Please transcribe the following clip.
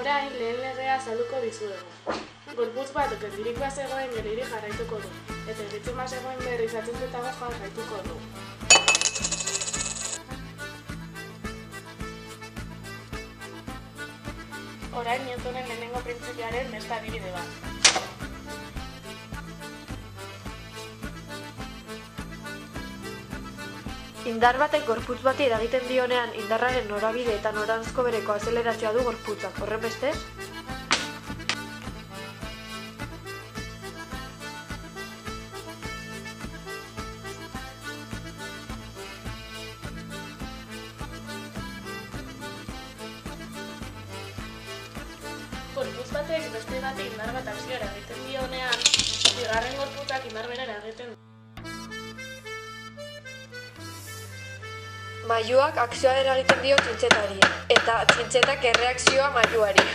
Orain lehen legea azalduko dizuegu. Gorputz bat geldirik bazegoen geldirik jarraituko du, eta egitzen bazegoen berriz atzentetago jarraituko du. Orain Newtonen lehenengo printzipioaren beste adibide bat. Indar batek gorputz bati eragiten dionean, indarraren norabide eta noranzko bereko azelerazioa du gorputzak. Horrenbestez, Gorputz batek beste bati indar bat akzioa eragiten dionean, bigarren gorputzak indar bera eragiten du. mailuak akzioa eragiten dio txintxetari, eta txintxetak erreakzioa mailuari.